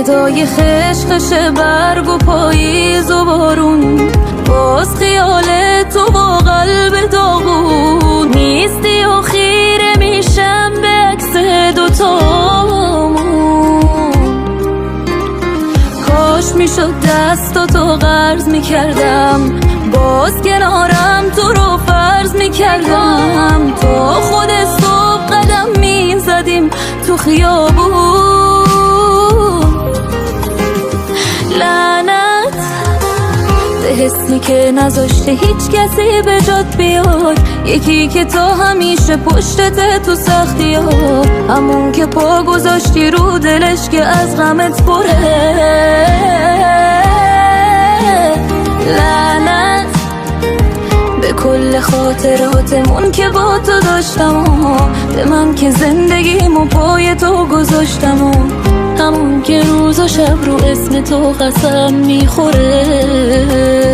صدای خشخش برگ و پاییز و بارون، باز خیال تو با قلب داغون نیستی و خیره میشم به عکس دوتامون. کاش میشد دستاتو قرض میکردم، باز کنارم تو رو فرض میکردم، تا خود صبح قدم میزدیم تو خیابون. لعنت به حسی که نذاشته هیچ کسی به جات بیاد، یکی که تا همیشه پشتت تو سختی ها، همون که پا گذاشتی رو دلش که از غمت پره. لعنت به کل خاطراتمون که با تو داشتم و به من که زندگیمو پای تو گذاشتم و همون که روز و شب رو اسم تو قسم میخوره.